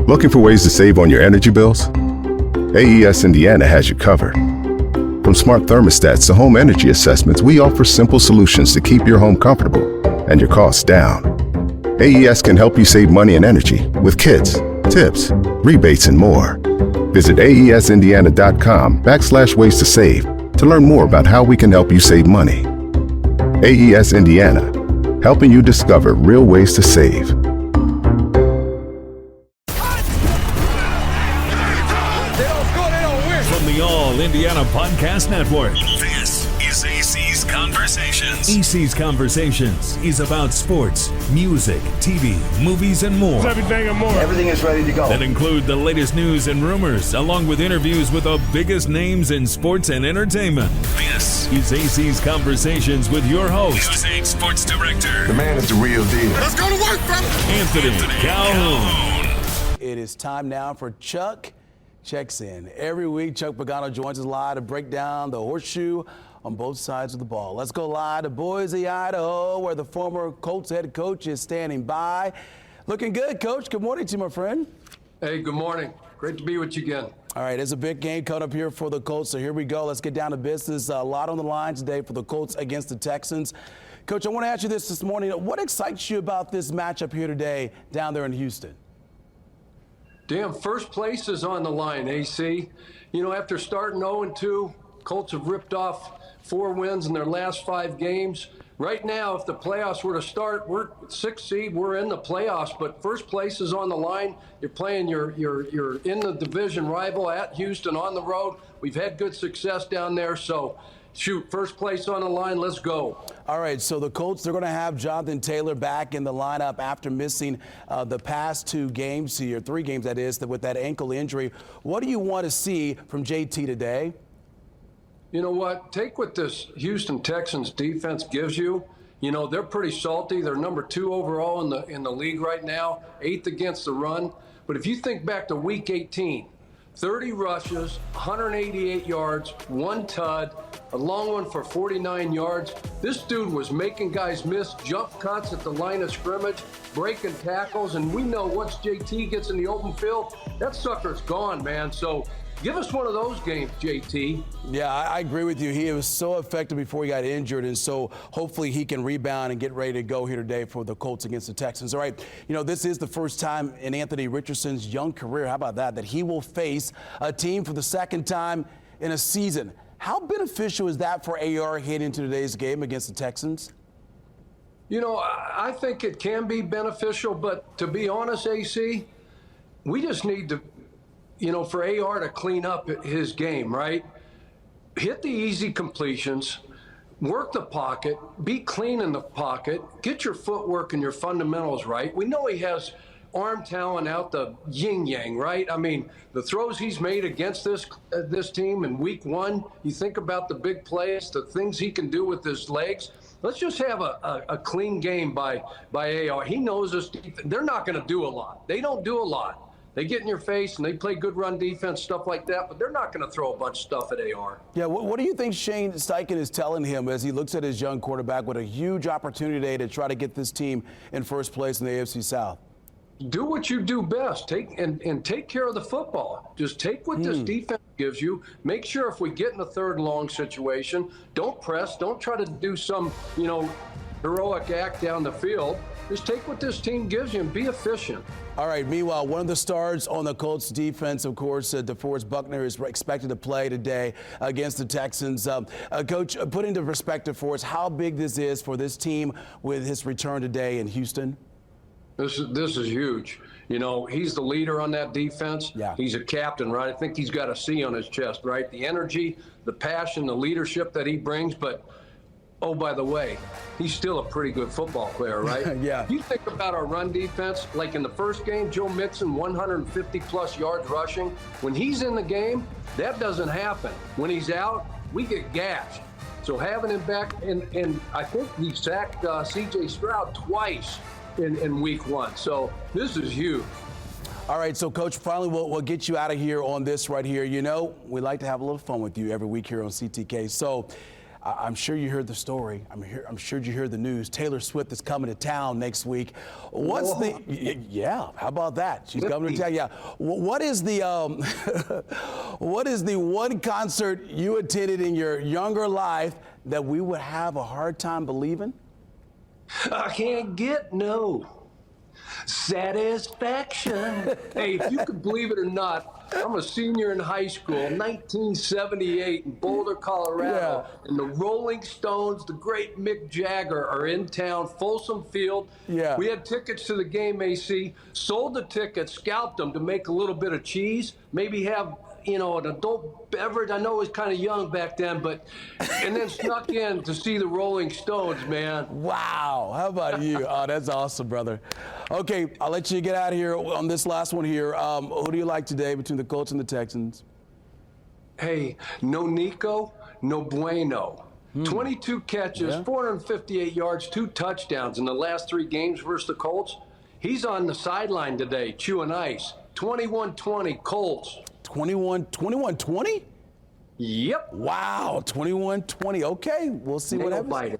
Looking for ways to save on your energy bills? AES Indiana has you covered. From smart thermostats to home energy assessments, we offer simple solutions to keep your home comfortable and your costs down. AES can help you save money and energy with kits, tips, rebates, and more. Visit aesindiana.com/ways to save to learn more about how we can help you save money. AES Indiana, helping you discover real ways to save. From the All Indiana Podcast Network, This is AC's Conversations. AC's Conversations is about sports, music, TV, movies, and more. Everything and more. Everything is ready to go. That include the latest news and rumors, along with interviews with the biggest names in sports and entertainment. This is AC's Conversations with your host, News 8 Sports Director. The man is the real deal. Let's go to work, brother. Anthony Calhoun. It is time now for Chuck Checks In. Every week, Chuck Pagano joins us live to break down the horseshoe on both sides of the ball. Let's go live to Boise, Idaho, where the former Colts head coach is standing by. Looking good, Coach. Good morning to you, my friend. Hey, good morning. Great to be with you again. All right, it's a big game coming up here for the Colts, so here we go. Let's get down to business. A lot on the line today for the Colts against the Texans. Coach, I want to ask you this morning. What excites you about this matchup here today down there in Houston? Damn, first place is on the line, AC. You know, after starting 0-2, Colts have ripped off 4 wins in their last 5 games. Right now, if the playoffs were to start, we're 6th seed, we're in the playoffs, but first place is on the line. You're playing your in the division rival at Houston on the road. We've had good success down there, so shoot, first place on the line, let's go. All right, so the Colts, they're going to have Jonathan Taylor back in the lineup after missing the past 2 games here, 3 games that is, with that ankle injury. What do you want to see from JT today? You know what? Take what this Houston Texans defense gives you. You know, they're pretty salty. They're number 2 overall in the league right now, 8th against the run. But if you think back to Week 18, 30 rushes, 188 yards, 1 tud, a long one for 49 yards. This dude was making guys miss, jump cuts at the line of scrimmage, breaking tackles, and we know once JT gets in the open field, that sucker's gone, man. So give us one of those games, JT. Yeah, I agree with you. He was so effective before he got injured, and so hopefully he can rebound and get ready to go here today for the Colts against the Texans. All right, you know, this is the first time in Anthony Richardson's young career, how about that he will face a team for the second time in a season. How beneficial is that for AR heading into today's game against the Texans? You know, I think it can be beneficial, but to be honest, AC, we just need to, you know, for AR to clean up his game, right? Hit the easy completions, work the pocket, be clean in the pocket, get your footwork and your fundamentals right. We know he has arm talent out the yin-yang, right? I mean, the throws he's made against this team in Week 1, you think about the big plays, the things he can do with his legs. Let's just have a clean game by AR. He knows this. They're not going to do a lot. They don't do a lot. They get in your face and they play good run defense, stuff like that, but they're not going to throw a bunch of stuff at AR. Yeah, what do you think Shane Steichen is telling him as he looks at his young quarterback with a huge opportunity today to try to get this team in first place in the AFC South? Do what you do best. Take care of the football. Just take what this defense gives you. Make sure if we get in a third and long situation, don't press. Don't try to do some, you know, heroic act down the field. Just take what this team gives you and be efficient. All right, meanwhile, one of the stars on the Colts defense, of course, DeForest Buckner is expected to play today against the Texans. Coach, put into perspective for us how big this is for this team with his return today in Houston. This is huge. You know, he's the leader on that defense. Yeah. He's a captain, right? I think he's got a C on his chest, right? The energy, the passion, the leadership that he brings. But, oh, by the way, he's still a pretty good football player, right? Yeah. You think about our run defense, like in the first game, Joe Mixon, 150-plus yards rushing. When he's in the game, that doesn't happen. When he's out, we get gashed. So having him back, and I think he sacked C.J. Stroud twice in Week 1. So this is huge. All right, so Coach, finally we'll get you out of here on this right here. You know, we like to have a little fun with you every week here on CTK. So I'm sure you heard the story. I'm sure you heard the news. Taylor Swift is coming to town next week. Yeah, how about that? She's coming to town. Yeah. What is the what is the one concert you attended in your younger life that we would have a hard time believing? I can't get no satisfaction. Hey, if you could believe it or not, I'm a senior in high school, 1978 in Boulder, Colorado, and the Rolling Stones, the great Mick Jagger, are in town, Folsom Field. Yeah. We had tickets to the game, AC, sold the tickets, scalped them to make a little bit of cheese, maybe have, an adult beverage. I know it was kind of young back then, and then snuck in to see the Rolling Stones, man. Wow. How about you? Oh, that's awesome, brother. Okay, I'll let you get out of here on this last one here. Who do you like today between the Colts and the Texans? Hey, no Nico, no bueno. 22 catches, 458 yards, 2 touchdowns in the last 3 games versus the Colts. He's on the sideline today, chewing ice. 21-20 Colts. 21-20? Yep. Wow, 21-20. Okay, we'll see what happens.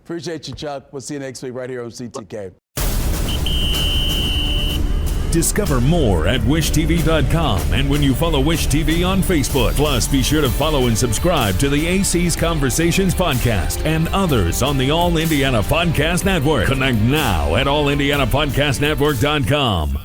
Appreciate you, Chuck. We'll see you next week right here on CTK. Discover more at wishtv.com and when you follow Wish TV on Facebook. Plus, be sure to follow and subscribe to the AC's Conversations podcast and others on the All Indiana Podcast Network. Connect now at allindianapodcastnetwork.com.